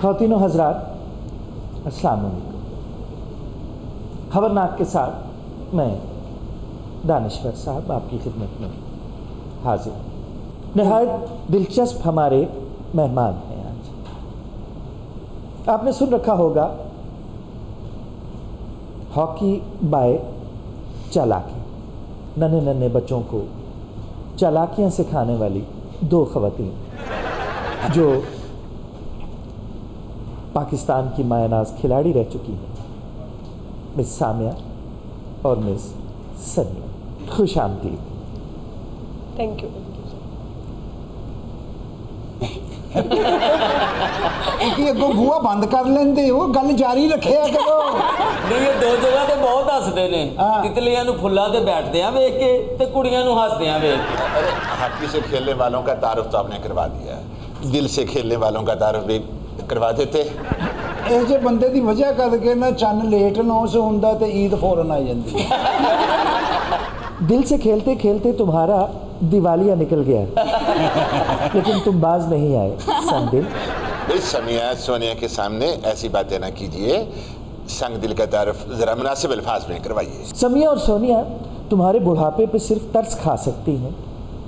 ख़वातीनो हज़रात, अस्सलाम वालेकुम। खबरनाक के साथ मैं दानिश्वर साहब आपकी खिदमत में हाजिर। नहायत दिलचस्प हमारे मेहमान हैं आज। आपने सुन रखा होगा हॉकी बाय चालाकी, नन्हे नन्हे बच्चों को चालाकियाँ सिखाने वाली दो ख़वातीन जो पाकिस्तान की मायनाज खिलाड़ी रह चुकी हैं, मिस सामिया और मिस सनिया। खुश आमदीद। Thank you. कि अगो बुआ बंद कर लेंदे हो, गल जारी रखिया करो। नहीं, ये दो जगह ते बहुत हसदे ने। तितलियां नु फुल्ला ते बैठदे आ वेख के ते कुड़ियां नु हसदे आ वेख के। अरे हॉकी से खेलने वालों का तारुफ तो आपने करवा दिया, दिल से खेलने वालों का तारुफ भी करवा देते। ਇਹ ਜੇ ਬੰਦੇ ਦੀ ਵਜ੍ਹਾ ਕਰਕੇ ਨਾ ਚੰਨ ਲੇਟ ਨੌਸ ਹੁੰਦਾ ਤੇ ईद फौरन आ जाती। दिल से खेलते खेलते तुम्हारा दिवालिया निकल गया लेकिन तुम बाज नहीं आए संग दिल। समिया सोनिया के सामने ऐसी बातें ना कीजिए, संग दिल का तारुफ जरा मुनासिब अल्फाज में करवाइए। समिया और सोनिया तुम्हारे बुढ़ापे पे सिर्फ तरस खा सकती हैं,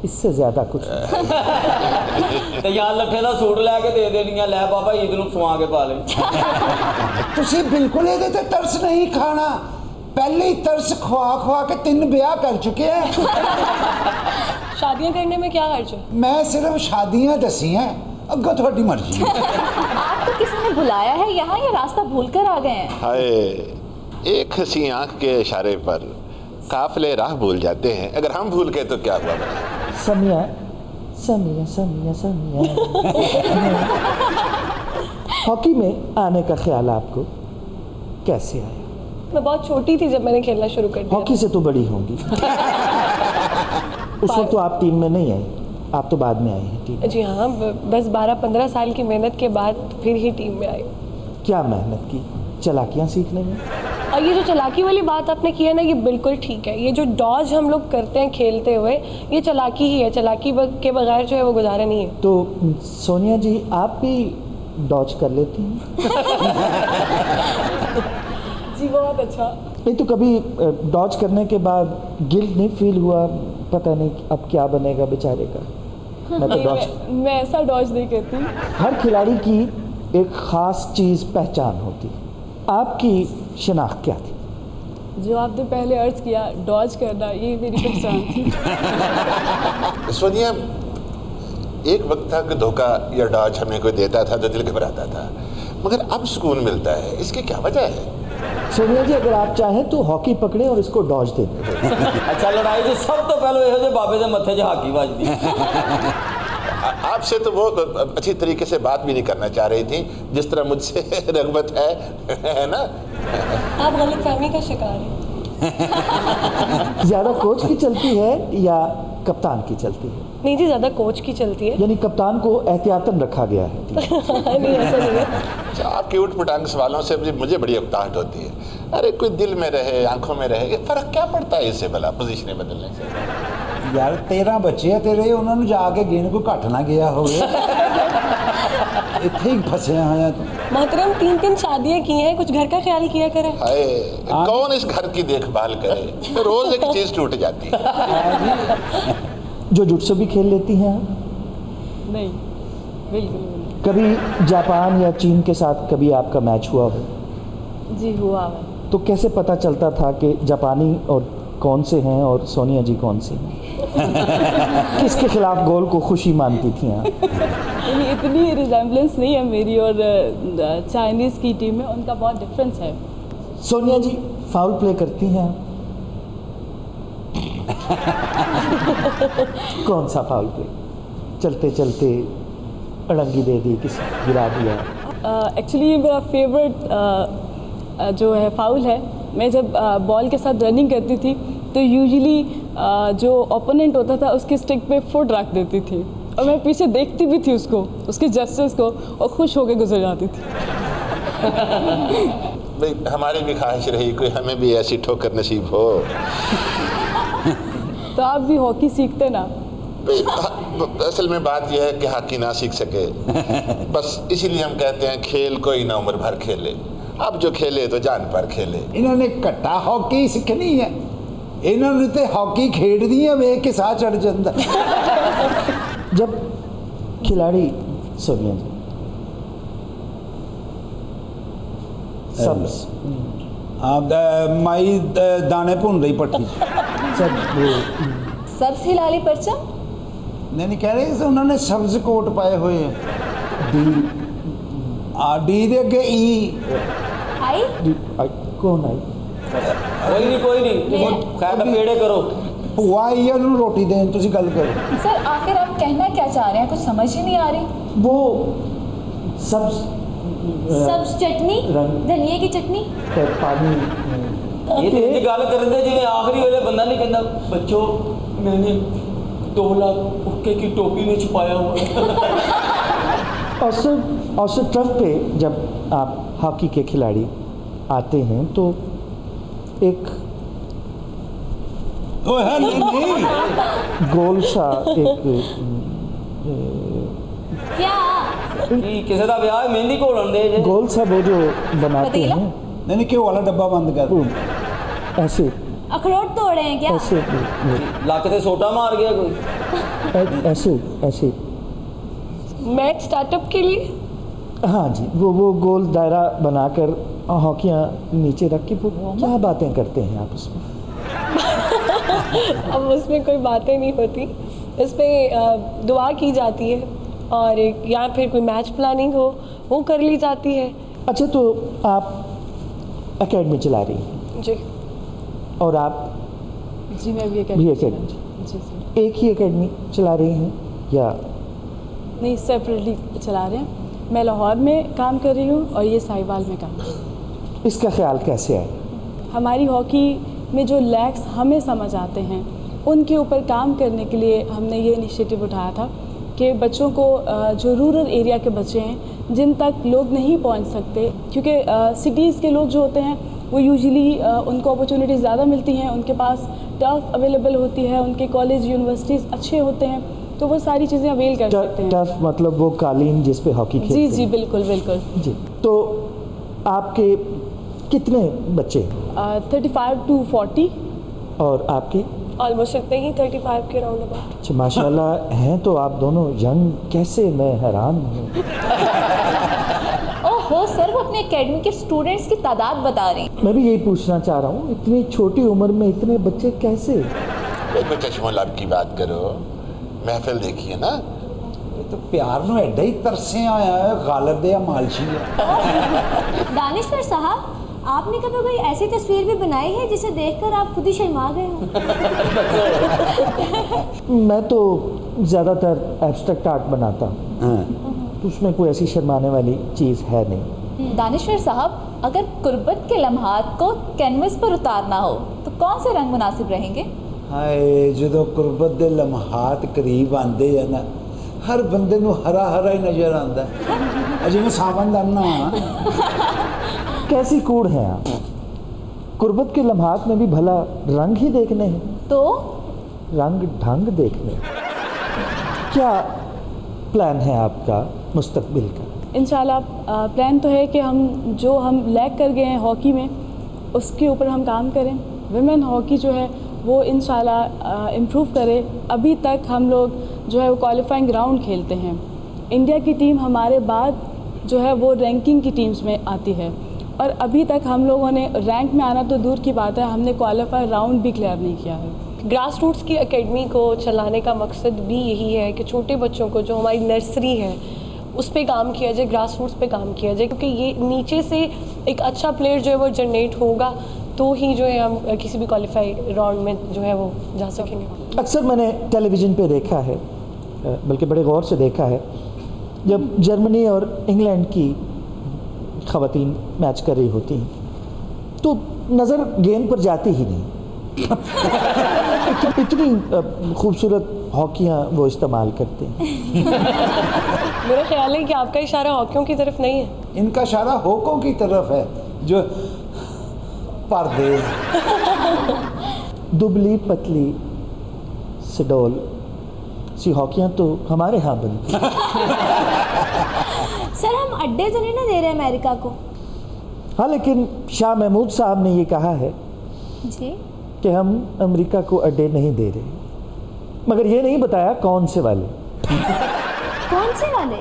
इससे ज्यादा कुछ ते यार लट्ठे दा सूट लेके दे देनियां, ले बाबा ईद नूं सवा के पा ले। तुसी बिल्कुल ਇਹਦੇ ਤੇ ਤਰਸ नहीं खाना, पहले ही तरस खवा खवा के 3 ब्याह कर चुके हैं। शादियां करने में क्या हर्ज है? मैं सिर्फ शादियां दसी हैं, अग्गों थोड़ी मर्जी। आपको किसी ने बुलाया है यहाँ या रास्ता भूल कर आ गए हैं? हाय, एक हंसी आंख के इशारे पर काफिले राह भूल जाते हैं, अगर हम भूल गए तो क्या हुआ? समिया समिया समिया समिया हॉकी में आने का ख्याल आपको कैसे आया? मैं बहुत छोटी थी जब मैंने खेलना शुरू कर दिया। हॉकी से तो बड़ी होंगी। उस वक्त तो आप टीम में नहीं आई, आप तो बाद में आई हैं टीम। जी हाँ, बस 12-15 साल की मेहनत के बाद फिर ही टीम में आई। क्या मेहनत की? चलाकियाँ सीखने में। और ये जो चलाकी वाली बात आपने की है ना, ये बिल्कुल ठीक है। ये जो डॉज हम लोग करते हैं खेलते हुए, ये चलाकी ही है। चलाकी के बगैर जो है वो गुजारा नहीं है। तो सोनिया जी, आप भी डॉज कर लेती हैं? जी बहुत अच्छा। नहीं तो कभी डॉज करने के बाद गिल्ट नहीं फील हुआ, पता नहीं अब क्या बनेगा बेचारे का? मैं तो डॉज मैं ऐसा डॉज नहीं करती। हर खिलाड़ी की एक ख़ास चीज़ पहचान होती है, आपकी शनाख्त क्या थी? जो आपने पहले अर्ज किया, डॉज करना, ये मेरी पहचान थी। सोनिया, एक वक्त था कि धोखा या डॉज हमें कोई देता था तो दिल घबराता था, मगर अब सुकून मिलता है, इसकी क्या वजह है? सोनिया जी, अगर आप चाहें तो हॉकी पकड़ें और इसको डॉज दें। अच्छा, लड़ाई जी सब तो पहले ये बाबे के मत्थे 'च हाकी बजदी। आपसे तो वो अच्छी तरीके से बात भी नहीं करना चाह रही थी जिस तरह मुझसे रगबत है ना। आप गलतफहमी का शिकार हैं। ज़्यादा कोच की चलती है या कप्तान की चलती है? नहीं जी, ज़्यादा कोच की चलती है। यानी कप्तान को एहतियातन रखा गया है। नहीं, ऐसा नहीं है। आपके उठ पटांग सवालों से मुझे बड़ी उकताहट होती है। अरे कोई दिल में रहे, आंखों में रहे, फर्क क्या पड़ता है इससे भला पोजीशनें बदलने से? यार 13 बच्चे हैं तेरे, उन्होंने जाके गिन को घट ना गया हो। इतने ही फंसे हैं तो। मोहतरम, 3 शादियां की हैं, कुछ घर का ख्याल किया करें। हाय, कौन इस घर की देखभाल करे? तो रोज एक चीज टूट जाती है। जो जुट्सु भी खेल लेती हैं आप? नहीं, बिल्कुल नहीं। कभी जापान या चीन के साथ कभी आपका मैच हुआ हो? जी हुआ है। तो कैसे पता चलता था कि जापानी और कौन से हैं और सोनिया जी कौन सी हैं? किसके खिलाफ गोल को खुशी मानती थी आप? इतनी रिजेम्बलेंस नहीं है मेरी और चाइनीज़ की टीम में, उनका बहुत डिफरेंस है। सोनिया जी, फाउल प्ले करती हैं आप? कौन सा फाउल प्ले? चलते चलते अड़ंगी दे दी, किसी गिरा दिया? एक्चुअली मेरा फेवरेट जो है फाउल है, मैं जब बॉल के साथ रनिंग करती थी तो यूजुअली जो ओपोनेंट होता था उसके स्टिक पे फुट रख देती थी और मैं पीछे देखती भी थी उसको, उसके जस्टिस को, और खुश होकर गुजर जाती थी। भाई हमारी भी ख्वाहिश रही कोई हमें भी ऐसी ठोकर नसीब हो। तो आप भी हॉकी सीखते ना, असल में बात यह है कि हॉकी ना सीख सके, बस इसीलिए हम कहते हैं खेल कोई ना उम्र भर खेले, अब जो खेले तो जान पर खेले। इन्होंने कट्टा हॉकी सीखनी है, इन्होंने तो हॉकी खेडनी है, वे के साथ चढ़ जाता। जब खिलाड़ी सोनिया जी सब माई दाने भुन रही पट्टी सब वो सब्ज हिलाली परचम। नहीं कह रहे थे उन्होंने सब्ज कोट पाए हुए हैं। डी दे अगे ई आई कौन आई? कोई नहीं खैर पेड़े करो। भूआ आई है उन्होंने रोटी दें, तुसी गल करो। सर आखिर आप कहना क्या चाह रहे हैं, कुछ समझ ही नहीं आ रही। वो सब्ज चटनी, धनिया की चटनी, पानी ये तो इंज गल करदे जिवें आखिरी वेले बंदा नहीं कहंदा बच्चों मैंने 2 लाख हुक्के की टोपी में छुपाया हुआ है। और ट्रफ पे जब आप हॉकी के खिलाड़ी आते हैं तो एक गोल सा एक क्या कि किसी का ब्याह मेहंदी घोलन दे जे गोल सा वो जो बनाते पतीला? हैं, नहीं क्यों वाला डब्बा बंद कर, ऐसे अखरोट तोड़े हैं क्या? ऐसे लक ते सोटा मार गया कोई। ऐसे ऐसे मैच स्टार्टअप के लिए हाँ जी, वो गोल दायरा बनाकर हॉकियाँ नीचे रख के वो क्या बातें करते हैं आपस में? अब उसमें कोई बातें नहीं होती, इस पे दुआ की जाती है और या फिर कोई मैच प्लानिंग हो वो कर ली जाती है। अच्छा, तो आप एकेडमी चला रही हैं जी और आप जी मैं भी भी एकेडमी जी जी एक ही एकेडमी चला रही हैं या नहीं सेपरेटली चला रहे हैं। मैं लाहौर में काम कर रही हूँ और ये साहिवाल में काम कर रही हूँ। इसका ख्याल कैसे आए? हमारी हॉकी में जो लैक्स हमें समझ आते हैं उनके ऊपर काम करने के लिए हमने ये इनिशिएटिव उठाया था कि बच्चों को जो रूरल एरिया के बच्चे हैं जिन तक लोग नहीं पहुंच सकते, क्योंकि सिटीज़ के लोग जो होते हैं वो यूजुअली उनको अपॉर्चुनिटीज़ ज़्यादा मिलती हैं, उनके पास टर्फ अवेलेबल होती है, उनके कॉलेज यूनिवर्सिटीज़ अच्छे होते हैं, तो वो सारी चीज़ें अवेल कर सकते हैं। टर्फ मतलब वो कालीन जिस पे हॉकी खेलते हैं? जी बिल्कुल बिल्कुल जी। तो आपके कितने बच्चे? 35 to 40 और आपके? ऑलमोस्ट इतने ही 35 के राउंड अबाउट। अच्छा माशाल्लाह हैं तो आप दोनों यंग, कैसे मैं हैरान हूँ। ओहो सर, वो अपने एकेडमी के स्टूडेंट्स की तादाद बता रही हैं। मैं भी यही पूछना चाह रहा हूँ, इतनी छोटी उम्र में इतने बच्चे कैसे? कोई चश्मो लब की बात करो, महफिल देखिए ना, तो प्यार नो एडा ही तरसे आया है, गालिब दे या मालशी है। दानिशवर साहब, आपने कभी कोई ऐसी तस्वीर भी बनाई है जिसे देखकर आप खुद ही शर्मा गए हो? मैं तो ज़्यादातर एब्स्ट्रैक्ट आर्ट बनाता हूँ, तो उसमें कोई ऐसी शर्माने वाली चीज़ है नहीं। दानिशवर साहब, अगर कुर्बत के लम्हात को कैनवस पर उतारना हो तो कौन से रंग मुनासिब रहेंगे? हाय, जो कुर्बत दे लम्हात करीब आंदे है ना, हर बंदे नू हरा हरा ही नजर आता है, जिवें सावन दा ना। कैसी कूड़ है आप? कुर्बत के लम्हात में भी भला रंग ही देखने हैं? तो रंग ढंग देखने। क्या प्लान है आपका मुस्तकबिल का? इंशाल्लाह प्लान तो है कि हम लैग कर गए हैं हॉकी में, उसके ऊपर हम काम करें। विमेन हॉकी जो है वो इंशाल्लाह इम्प्रूव करे। अभी तक हम लोग जो है वो क्वालिफाइंग राउंड खेलते हैं। इंडिया की टीम हमारे बाद जो है वो रैंकिंग की टीम्स में आती है और अभी तक हम लोगों ने रैंक में आना तो दूर की बात है, हमने क्वालिफाई राउंड भी क्लियर नहीं किया है। ग्रास रूट्स की एकेडमी को चलाने का मकसद भी यही है कि छोटे बच्चों को, जो हमारी नर्सरी है उस पे काम किया जाए, ग्रास रूट्स पे काम किया जाए, क्योंकि ये नीचे से एक अच्छा प्लेयर जो है वो जनरेट होगा तो ही जो है हम किसी भी क्वालिफाई राउंड में जो है वो जा सकेंगे। अक्सर मैंने टेलीविज़न पे देखा है, बल्कि बड़े गौर से देखा है, जब जर्मनी और इंग्लैंड की ख़वातीन मैच कर रही होती हैं तो नज़र गेंद पर जाती ही नहीं। इतनी खूबसूरत हॉकियाँ वो इस्तेमाल करते हैं। मेरा ख्याल है कि आपका इशारा हॉकियों की तरफ नहीं है, इनका इशारा होकों की तरफ है जो पर्दे। दुबली पतली सडोल सी हॉकियाँ तो हमारे यहाँ बनती। सर हम अड्डे तो नहीं ना दे रहे अमेरिका को? हाँ, लेकिन शाह महमूद साहब ने ये कहा है जी कि हम अमेरिका को अड्डे नहीं दे रहे, मगर ये नहीं बताया कौन से वाले। कौन से वाले?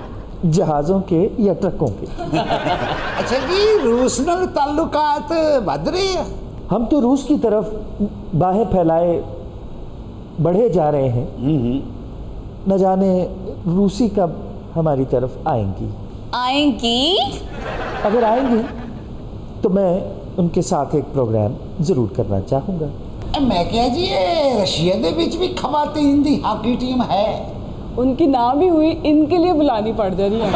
जहाज़ों के या ट्रकों के। अच्छा जी, रूस नाल ताल्लुकात बढ़ रहे हैं? हम तो रूस की तरफ बाहें फैलाए बढ़े जा रहे हैं, न जाने रूसी कब हमारी तरफ आएंगी। अगर आएंगी तो मैं उनके साथ एक प्रोग्राम ज़रूर करना चाहूँगा। मैं क्या जी, रशिया दे विच भी खवातीन दी हॉकी टीम है? उनकी नाम ही हुई, इनके लिए बुलानी पड़ जा रही है।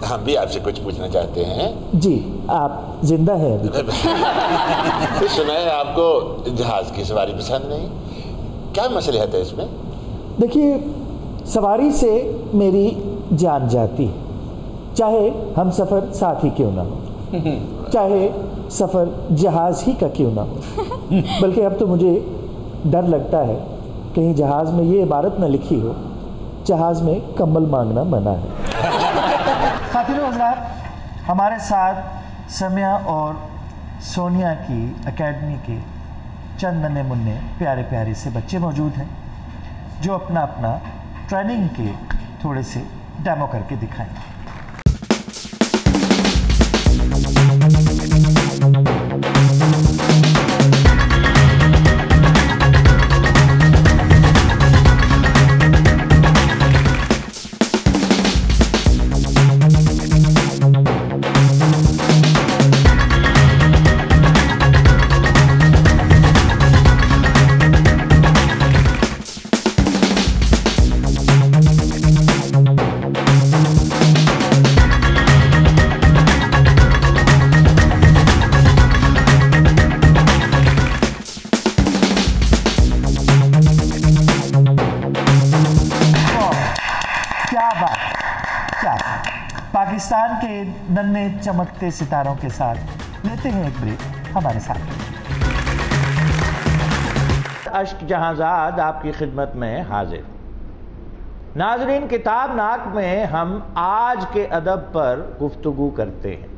हम भी आपसे कुछ पूछना चाहते हैं। जी, आप जिंदा हैं अभी? तो सुना है आपको जहाज की सवारी पसंद नहीं, क्या मसलियत है इसमें? देखिए, सवारी से मेरी जान जाती है, चाहे हम सफ़र साथ ही क्यों ना हो, चाहे सफ़र जहाज़ ही का क्यों ना हो। बल्कि अब तो मुझे डर लगता है कहीं जहाज़ में ये इबारत न लिखी हो, जहाज़ में कंबल मांगना मना है। खातिरों हज़रात, हमारे साथ सम्या और सोनिया की एकेडमी के चंद नन्हे मुन्ने प्यारे प्यारे से बच्चे मौजूद हैं जो अपना अपना ट्रेनिंग के थोड़े से डेमो करके दिखाएंगे। पाकिस्तान के नन्हे चमकते सितारों के साथ लेते हैं एक ब्रेक, हमारे साथ। अश्क जहांजाद आपकी खिदमत में हाजिर। नाजरीन, किताब नाक में हम आज के अदब पर गुफ्तगू करते हैं,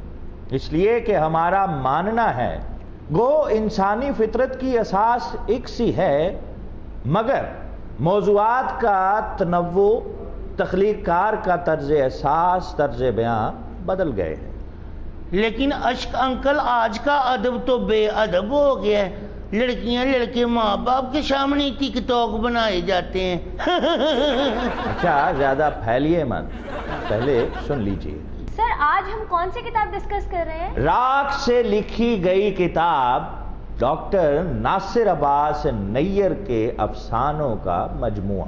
इसलिए कि हमारा मानना है गो इंसानी फितरत की असास एक सी है, मगर मौज़ूआत का तनव्वु, तख्लीक़कार का तर्ज एहसास, तर्ज बयां बदल गए हैं। लेकिन अश्क अंकल, आज का अदब तो बेअदब हो गया है। लड़कियां लड़के माँ बाप के सामने टिकटॉक बनाए जाते हैं। अच्छा, ज्यादा फैलिए मत, पहले सुन लीजिए। सर, आज हम कौन सी किताब डिस्कस कर रहे हैं? राख से लिखी गई किताब डॉक्टर नासिर अब्बास नैयर के अफसानों का मजमुआ।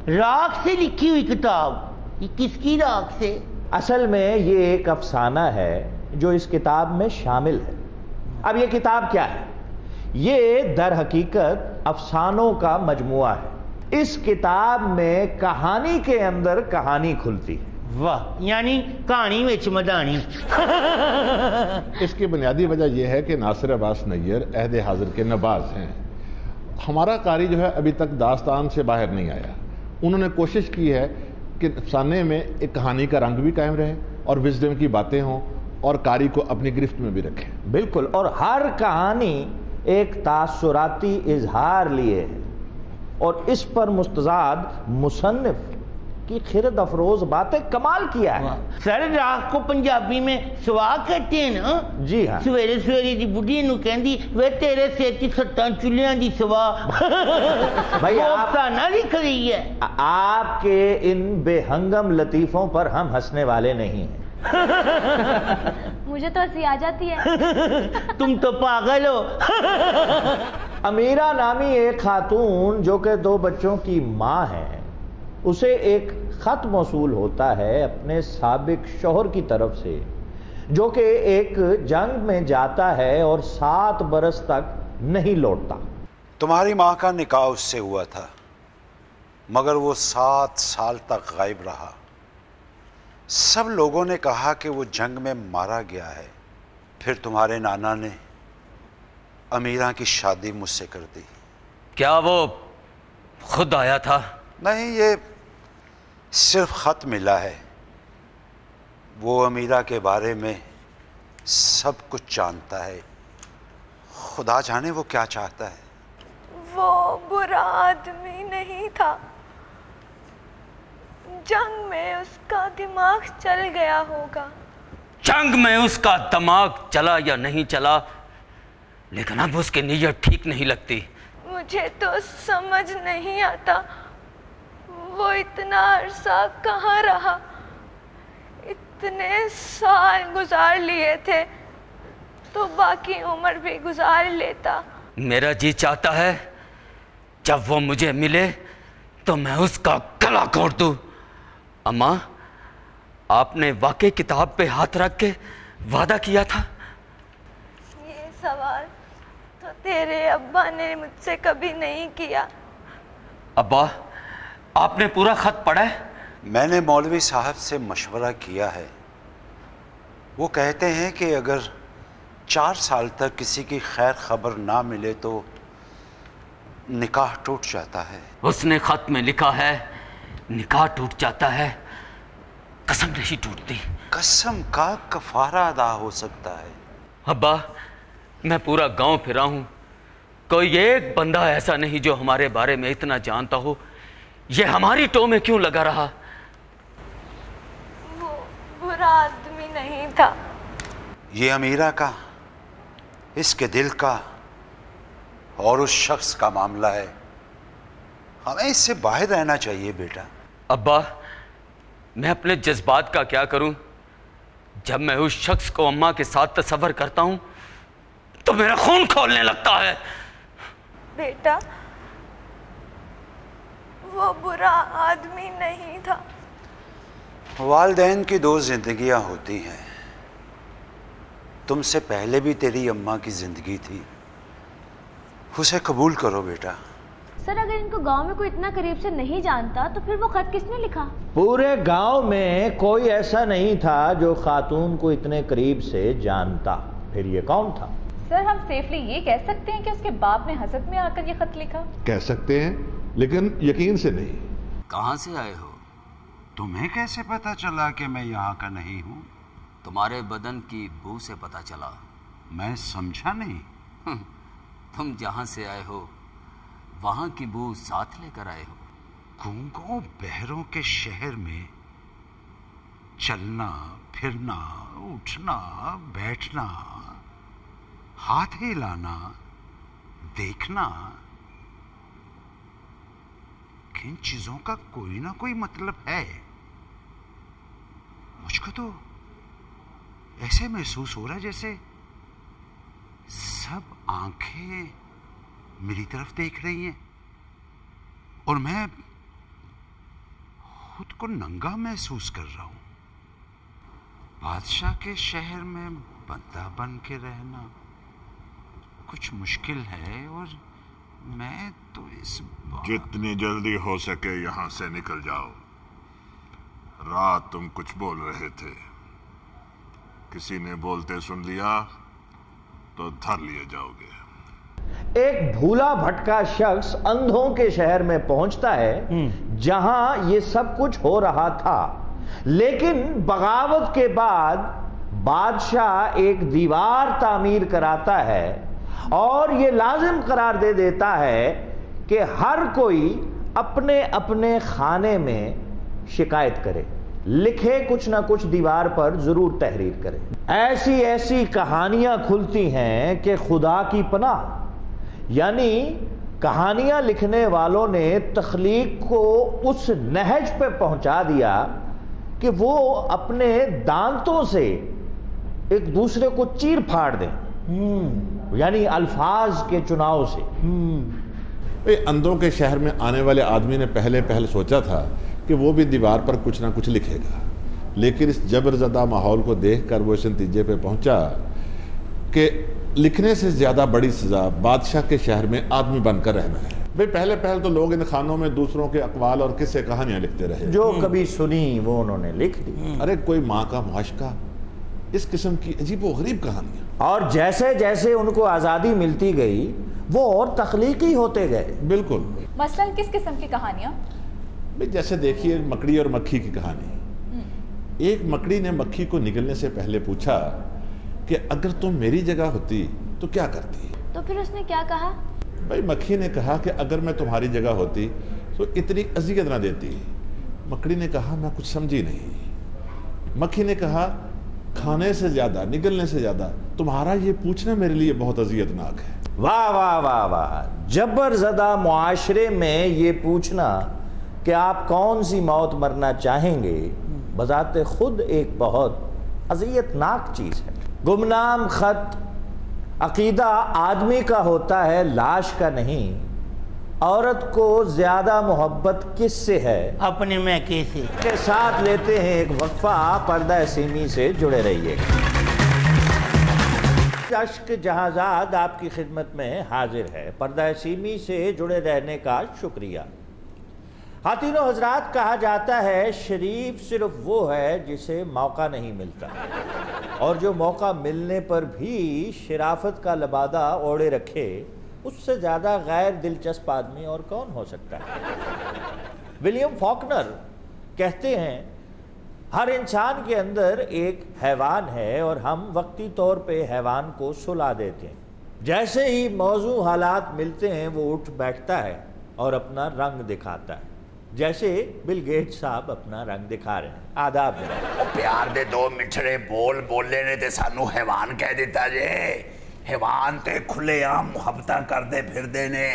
राख से लिखी हुई किताब? ये किसकी राख से? असल में ये एक अफसाना है जो इस किताब में शामिल है। अब ये किताब क्या है? ये दर हकीकत अफसानों का मजमुआ है। इस किताब में कहानी के अंदर कहानी खुलती है। वाह, यानी कहानी विच मदानी। इसकी बुनियादी वजह यह है कि नासिर अब्बास नैयर अहद हाजिर के नबाज हैं। हमारा कारी जो है अभी तक दास्तान से बाहर नहीं आया। उन्होंने कोशिश की है कि अफसाने में एक कहानी का रंग भी कायम रहे और विजडम की बातें हों और कारी को अपनी गिरफ्त में भी रखें। बिल्कुल, और हर कहानी एक तासुराती इजहार लिए है और इस पर मुस्तजाद मुसन्निफ की खिरद अफरोज बातें कमाल किया है। सर, राख को पंजाबी में सुहा कहते हैं ना? जी हाँ। सवेरे सवेरे दी बुढ़ी नू कहंदी वे तेरे सिर च सत्तां चुल्लियां दी सुहा। भाई आप ना लिख रही है। आपके इन बेहंगम लतीफों पर हम हंसने वाले नहीं हैं। मुझे तो हंसी आ जाती है। तुम तो पागल हो। अमीरा नामी एक खातून जो कि 2 बच्चों की माँ है, उसे एक खत मौसूल होता है अपने साबिक शौहर की तरफ से, जो कि एक जंग में जाता है और 7 बरस तक नहीं लौटता। तुम्हारी माँ का निकाह उससे हुआ था, मगर वो 7 साल तक गायब रहा। सब लोगों ने कहा कि वो जंग में मारा गया है। फिर तुम्हारे नाना ने अमीरा की शादी मुझसे कर दी। क्या वो खुद आया था? नहीं, ये सिर्फ खत मिला है। वो अमीरा के बारे में सब कुछ जानता है। खुदा जाने वो क्या चाहता है। वो बुरा आदमी नहीं था, जंग में उसका दिमाग चल गया होगा। जंग में उसका दिमाग चला या नहीं चला, लेकिन अब उसकी नीयत ठीक नहीं लगती। मुझे तो समझ नहीं आता वो इतना अरसा कहाँ रहा। इतने साल गुजार लिए थे तो बाकी उम्र भी गुजार लेता। मेरा जी चाहता है जब वो मुझे मिले तो मैं उसका गला घोट दूं। अम्मा, आपने वाकई किताब पे हाथ रख के वादा किया था? ये सवाल तो तेरे अब्बा ने मुझसे कभी नहीं किया। अब्बा, आपने पूरा खत पढ़ा है? मैंने मौलवी साहब से मशवरा किया है। वो कहते हैं कि अगर 4 साल तक किसी की खैर खबर ना मिले तो निकाह टूट जाता है। उसने खत में लिखा है निकाह टूट जाता है, कसम नहीं टूटती। कसम का कफारा अदा हो सकता है। अब्बा, मैं पूरा गांव फिरा हूं, कोई एक बंदा ऐसा नहीं जो हमारे बारे में इतना जानता हो। ये हमारी टो में क्यों लगा रहा? वो बुरा आदमी नहीं था। ये अमीरा का, इसके दिल का और उस शख्स का मामला है। हमें इससे बाहर रहना चाहिए बेटा। अब्बा, मैं अपने जज्बात का क्या करूं? जब मैं उस शख्स को अम्मा के साथ तस्वर करता हूं तो मेरा खून खौलने लगता है। बेटा, वो बुरा आदमी नहीं था। वालिदैन की 2 जिंदगियां होती हैं। तुमसे पहले भी तेरी अम्मा की जिंदगी थी, उसे कबूल करो बेटा। सर, अगर इनको गांव में कोई इतना करीब से नहीं जानता तो फिर वो खत किसने लिखा? पूरे गांव में कोई ऐसा नहीं था जो खातून को इतने करीब से जानता। फिर ये कौन था? सर, हम सेफली ये कह सकते हैं कि उसके बाप ने हसद में आकर ये खत लिखा। कह सकते हैं, लेकिन यकीन से नहीं। कहां से आए हो? तुम्हें कैसे पता चला कि मैं यहाँ का नहीं हूँ? तुम्हारे बदन की बू से पता चला। मैं समझा नहीं। तुम जहां से आए हो वहां की बू साथ लेकर आए हो। गूंगों बहरों के शहर में चलना फिरना, उठना बैठना, हाथ हिलाना, देखना, किन चीजों का कोई ना कोई मतलब है। मुझको तो ऐसे महसूस हो रहा है जैसे सब आंखें मेरी तरफ देख रही हैं और मैं खुद को नंगा महसूस कर रहा हूं। बादशाह के शहर में बंदा बन के रहना कुछ मुश्किल है और मैं तो इस जितनी जल्दी हो सके यहां से निकल जाओ। रात तुम कुछ बोल रहे थे, किसी ने बोलते सुन लिया तो धर लिए जाओगे। एक भूला भटका शख्स अंधों के शहर में पहुंचता है जहां ये सब कुछ हो रहा था, लेकिन बगावत के बाद बादशाह एक दीवार तामीर कराता है और ये लाजिम करार दे देता है कि हर कोई अपने अपने खाने में शिकायत करे, लिखे कुछ ना कुछ दीवार पर जरूर तहरीर करे। ऐसी ऐसी कहानियां खुलती हैं कि खुदा की पनाह, यानी कहानियां लिखने वालों ने तख्लीक को उस नहज पे पहुंचा दिया कि वो अपने दांतों से एक दूसरे को चीर फाड़ दें, यानी अल्फाज के चुनाव से। अंधों के शहर में आने वाले आदमी ने पहले सोचा था कि वो भी दीवार पर कुछ ना कुछ लिखेगा, लेकिन इस जबरजदा माहौल को देखकर वो इस नतीजे पे पहुंचा कि लिखने से ज्यादा बड़ी सजा बादशाह के शहर में आदमी बनकर रहना है। भाई पहले तो लोग इन खानों में दूसरों के अकवाल और किस्से कहानियां लिखते रहे, जो कभी सुनी वो उन्होंने लिख दी। अरे कोई माँ का मुआशका, इस किस्म की अजीब व गरीब कहानियां। और जैसे जैसे उनको आज़ादी मिलती गई वो और तख्लीकी होते गए। बिल्कुल। मसलन किस किस्म की कहानियां? भाई जैसे देखिए मकड़ी और मक्खी की कहानी। एक मकड़ी ने मक्खी को निकलने से पहले पूछा कि अगर तुम मेरी जगह होती तो क्या करती? तो फिर उसने क्या कहा? भाई मक्खी ने कहा कि अगर मैं तुम्हारी जगह होती तो इतनी अजियत ना देती। मकड़ी ने कहा मैं कुछ समझी नहीं। मक्खी ने कहा खाने से ज्यादा, निगलने से ज्यादा तुम्हारा ये पूछना मेरे लिए बहुत अजियतनाक है। वाह वाह वाह वाह, जबरजदा मुआशरे में ये पूछना कि आप कौन सी मौत मरना चाहेंगे बजाते खुद एक बहुत अजियतनाक चीज है। गुमनाम खत अकीदा आदमी का होता है, लाश का नहीं। औरत को ज्यादा मोहब्बत किससे है? अपने मैके से। के साथ लेते हैं एक वक्फा, पर्दा सीमी से जुड़े रहिए। अश्क जहाजाद आपकी खिदमत में हाजिर है। पर्दा सीमी से जुड़े रहने का शुक्रिया। हाथीनो हजरात, कहा जाता है शरीफ सिर्फ वो है जिसे मौका नहीं मिलता, और जो मौका मिलने पर भी शराफत का लबादा ओढ़े रखे, उससे ज्यादा गैर दिलचस्प आदमी और कौन हो सकता है। विलियम फॉकनर कहते हैं हर इंसान के अंदर एक हैवान है और हम वक्ती तौर पे हैवान को सुला देते हैं। जैसे ही मौजू हालात मिलते हैं वो उठ बैठता है और अपना रंग दिखाता है, जैसे बिल गेट्स साहब अपना रंग दिखा रहे हैं। आदाब ओ प्यार दे दो मिठड़े बोल बोले ने ते सानू हैवान कह दिता जे। हैवान ते खुलेआम मुहब्बतां करदे फिरदे ने,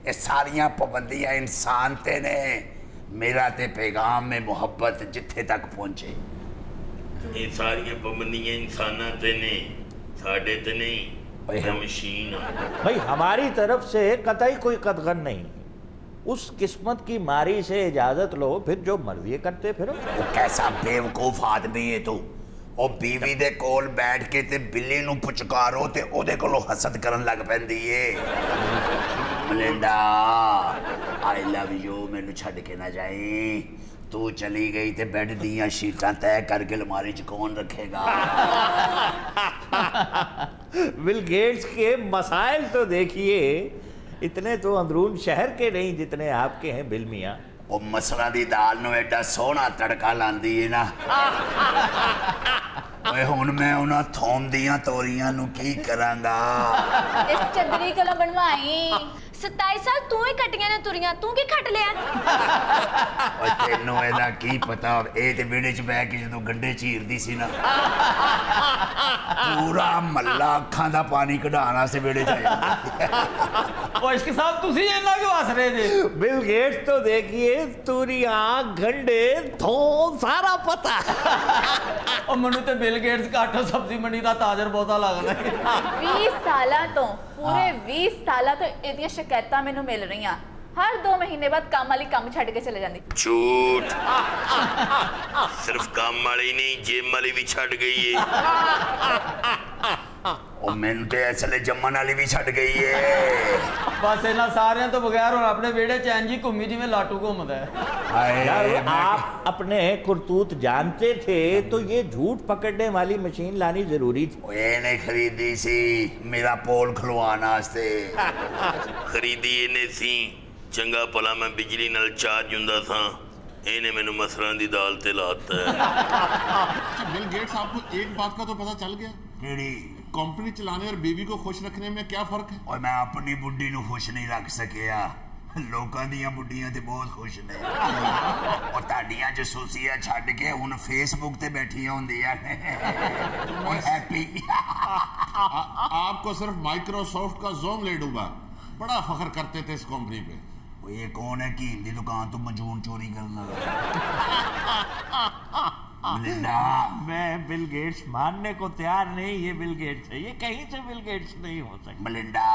ये सारियां पाबंदियां इंसान ते ने। मेरा ते पैगाम में मुहब्बत जिथे तक पहुंचे। ये सारियां पाबंदियां इंसानां ते ने, साडे ते नहीं। मैं मशीन हूं। भाई हमारी तरफ से कतई कोई कदगन नहीं। उस किस्मत की मारी से इजाजत लो, फिर जो मर्जी करते फिरो। वो कैसा बेवकूफ आदमी है तू। ओ बीवी दे कोल बैठ के ते बिल्ली नू पुचकारो ते ओदे कोलों हसद करन लग पैंदी है। मलिंडा आई लव यू, मैनू छड़ के ना जाई। तू चली गई ते बेड दियां शीटां तय करके अलमारी च कौन रखेगा? बिल गेट्स के मसाइल तो देखिए, इतने तो अंदरून शहर के नहीं जितने आपके हैं बिल मियाँ। ओ मसला दी दाल नू एडा सोहना तड़का लांदी है ना। ओए हुण मैं उन्हां थोम दियां तोरियां नू की करांगा? इस चंदरी कोलों बनवाई। 27 साल तू ही कटियां ने तुरियां, तू की खट लिया? ओए तेनू एदा की पता? ए ते विहड़े च बैठ के जदों गंढे चीरदी सी ना, पूरा मल्ला अखां दा पानी कढाण वास्ते विहड़े च आया। ओ इश्क साहब तुसी इन्ना क्यों हस रहे थे? बिल गेट्स तो देखिए तुरियां गंढे थोम सारा पता। ओ मनु ते बिल गेट्स घट सब्जी मंडी दा ताजर बहुता लगदा है। 20 साल तो पूरे 20 साल तो इहदियां शिकायतां मैनू मिल रही। हर 2 महीने बाद काम वाली काम छड़ के चले जाती। झूठ। सिर्फ काम वाली नहीं, जेब वाली भी छड़ गई है। ओ मैनू ते असले जम्मन वाली भी छड़ गई है। बस इन्हां सारियां तो बगैर और अपने बेड़े च इंज ही घूमी जिवें लाटू घूमदा है। यार आप अपने करतूत जानते थे तो ये झूठ पकड़ने वाली मशीन लानी जरूरी थी। ओए ने खरीदी सी मेरा पोल खलवाने वास्ते। खरीदी इन्हें सी, चंगा भला मैं बिजली नाल चार्ज हुंदा था, इन्हें मैनू मसरां दी दाल ते लाता है। बिल गेट्स आपको एक बात का तो पता चल गया? केड़ी? कंपनी चलाने और बीवी को खुश रखने में क्या फर्क है? और मैं अपनी बुढ़ी नू खुश नहीं रख सकिया, लोकां दियां बुढ़ियां ते बहुत खुश ने। और ताड़ियां जसूसियां छड्ड के हुण फेसबुक ते बैठियां हुंदियां ने और हैप्पी। आपको सिर्फ माइक्रोसॉफ्ट का ज़ूम ले डूबा, बड़ा फख्र करते थे इस कंपनी पे। ये कौन है कि हिंदी दुकान तो मजून चोरी करना? मैं बिल गेट्स मानने को तैयार नहीं। ये बिल गेट्स है, ये कहीं से बिल गेट्स नहीं हो सकता। मलिंडा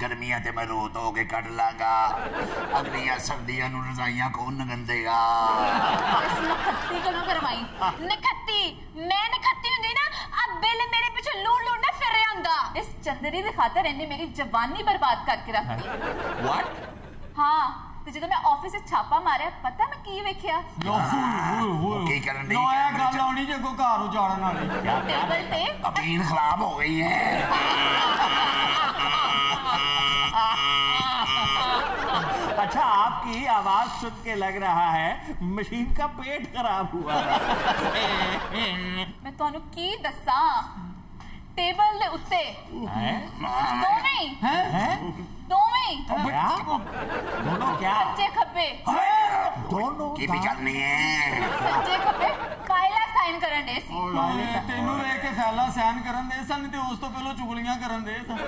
गर्मियां ते मैं रो धो के कट लांगा, अगलियां सर्दियां नू रजाइयां कौन नगंदेगा? नखत्ती कौन करवाई? नखत्ती मैं नखत्ती हुंदी ना, अब बिल मेरे पीछे लूट लूट ना फिर रहा हुंदा। इस चंदरी दे खातर इन्हें मेरी जवानी बर्बाद करके रख दी। व्हाट? हाँ, तो जब मैं ऑफिस से छापा मारे, पता मैं की वेख्या? की करन दी? नया गल आउणी जे को घर उजाड़न वाली। टेबल पे अबीन खराब हो गई है। अच्छा आपकी आपकी आवाज सुन के लग रहा है मशीन का पेट खराब हुआ। मैं तुहानू की दस्सां, टेबल दे उत्ते दोनों क्या? सज्जे खब्बे दोनों की भी करनी है। सज्जे खब्बे फाइला साइन करन दे सी। तेनू वेख के फाइला साइन करन दे सन ते उस तो पहले चुगलियां करन दे सन।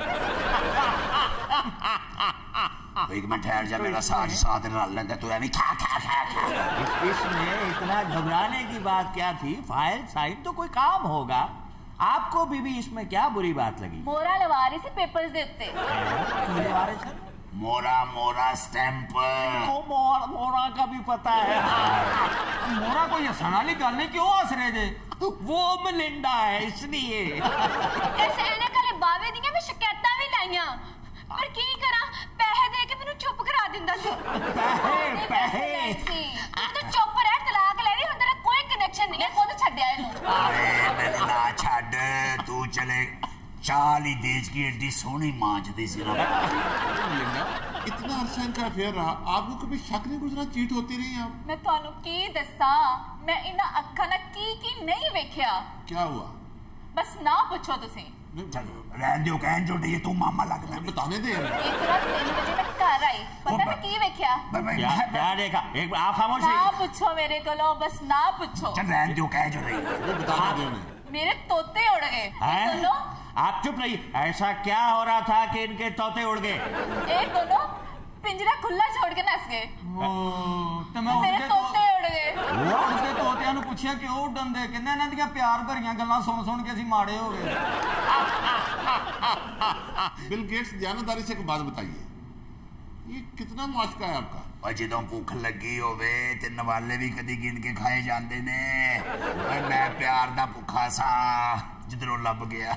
एक मिनट ठहर जा, मेरा साथ रल लगा, तू अभी खा खा खा खा। इसमें इतना घबराने की बात क्या थी? फाइल साइन तो कोई काम होगा। आपको भी इसमें क्या बुरी बात लगी? मोरा लवा रही सी पेपर्स दे उत्ते। मोरा स्टैंप मोरा का भी पता है। मोरा कोई हंसने वाली गल नहीं, क्यों हंस रहे थे? वो मलिंडा है इसलिए। ऐसे एने कले बावे दी मैं शिकायतां भी लाईयां, पर की करा, पैसे दे के मैनू चुप करा दिंदा सी। पैसे तो चुप रह, तलाक ले रही, हुण तेरा कोई कनेक्शन नहीं है, खुद छड्या इनू। अरे मैनू ना छड्ड, तू चले चाली देज की एडी सोहनी मांजदी सी ना। इतना अरसा इनका अफेयर रहा, आपको कभी शक नहीं गुजरा चीट होती रही आप? मैं तुहानू की दस्सां, मैं इन्हां अक्खां नाल की नहीं वेखिया। क्या हुआ? बस ना पूछो तुसी। चलो रहन दो, कहन जो नहीं, तू मामा लगदा। बताने दे। एक रात 3 बजे मैं घर आई, पता मैं की वेखिया? क्या देखा? एक आप खामोश ना पूछो मेरे कोलों, बस ना पूछो। चल रहन दो, कह जो नहीं, बताने दे उन्हें। मेरे तोते उड़ गए। दोनों आप चुप रहिए। ऐसा क्या हो रहा था कि इनके तोते उड़ गए? एक दोनों पिंजरा खुला छोड़ के नस गए। मेरे तोते उड़ गए। उसके तोतियां नूं पुछया क्यों उड़न दे, कहंदे इन्हां दियां प्यार भरियां गल्लां सुन सुन के असीं माड़े हो गए। बिल गेट्स जानदारी से एक बात बताइए, ये कितना मुआशका है आपका? और जो भूख लगी होवे ते नवाले भी कदी गिन के खाए जाते ने। मैं प्यार दा भुखा सा, जिधरों लब गया।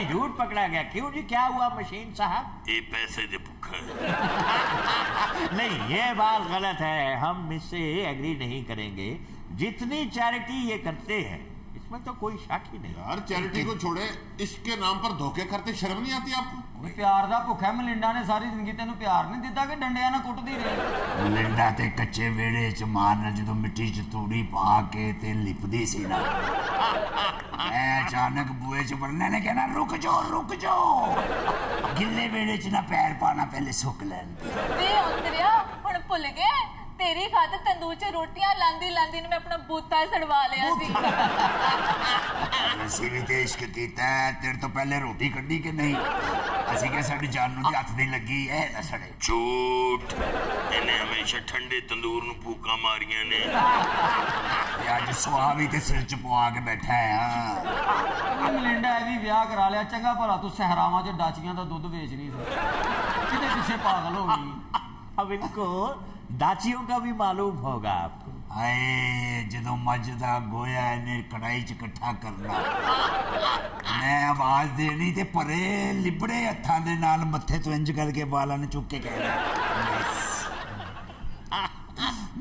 झूठ पकड़ा गया। क्यों जी, क्या हुआ मशीन साहब? ये पैसे दे भुखा नहीं, ये बात गलत है, हम इससे एग्री नहीं करेंगे। जितनी चैरिटी ये करते हैं इसमें तो कोई शक ही नहीं। यार चैरिटी को छोड़े, इसके नाम पर धोखे करते शर्म नहीं आती आपको? प्यार दा भुखा मलिंडा ने सारी जिंदगी तेनू प्यार नहीं दिता कि डंडिया ना कुटदी रही? मलिंडा ते कच्चे वेड़े च मार न जो मिट्टी च तूड़ी पा के ते लिपदी सी ना, मैं अचानक बुए च वड़ने ने कहना रुक जाओ, गिल्ले वेड़े च ना पैर पाना, पहले सुक लैन वे उतरिया हुण भुल गए। तेरी खातर तंदूर च रोटियां लांदी लांदी ने मैं अपना बूता सड़वा लिया सी। ਅਸੀਂ ਵੀ ਤੇ इश्क कीता है, तेरे तो पहले रोटी कड्डी के नहीं, ਅਸੀਂ क्या साडी जान नूं हथ नहीं लगी है ना सड़े। झूठ, इन्हें हमेशा ठंडे तंदूर नूं फूका मारियां ने। आज सुहा भी ते सिर च पवा के बैठा है। मलिंडा भी ब्याह करा लिया, चंगा भला तू सहरावां च डाचियां दा दुध बेच नहीं सकती, किते पीछे पागल हो गई। अब इनको दाचियों का भी मालूम होगा आपको। आए जदों मज दा गोया इन्हें कढ़ाई च इकट्ठा करना, मैं आवाज देनी ते परे लिबड़े हत्थां दे नाल मत्थे तो इंज करके बालां ने चुक के कहना,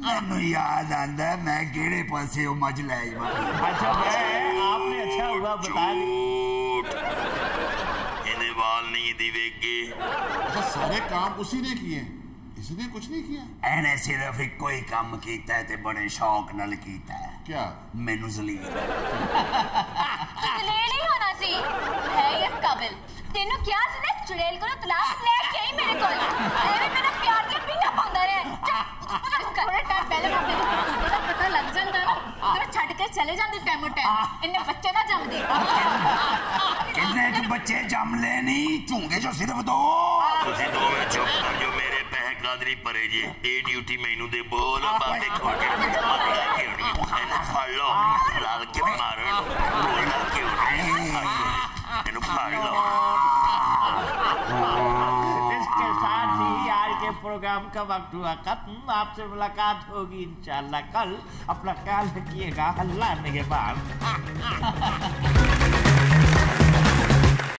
मैनू याद आंदा मैं केड़े पासे ओ मज लै जावां। अच्छा आपने अच्छा हुआ बता दिया। इन्हें वाल नहीं दिवेगे। अच्छा सारे काम उसी ने किए, इसने कुछ नहीं किया? एने सिर्फ एक कोई काम कीता है ते बड़े शौक नाल कीता है। क्या? मैनू जलील जलील ही होना सी है इस काबिल। तेनू क्या सी ना चुड़ैल को तलाक ले के आई मेरे कोल, एवे मेरा प्यार दी पिंगा पांदा रे। थोड़े टाइम पहले मुझे तो पता लग जाता ना, तेरे छड़ के चले जांदी टाइम टाइम, इन्ने बच्चे ना जम दे। कितने बच्चे जम ले नहीं, झूंगे जो सिर्फ दो। तुसी दोवें चुप कर जो, मेरे पैसे कादरी परे जे। ए ड्यूटी मैनू दे बोल बाते खा के एने फड़ लो, लाल के मारो बोल के एनु फड़ लो। इसके साथ ही आज के प्रोग्राम का वक्त हुआ खत्म। आपसे मुलाकात होगी इंशाल्लाह कल। अपना ख्याल रखिएगा। अल्लाह निगहबान।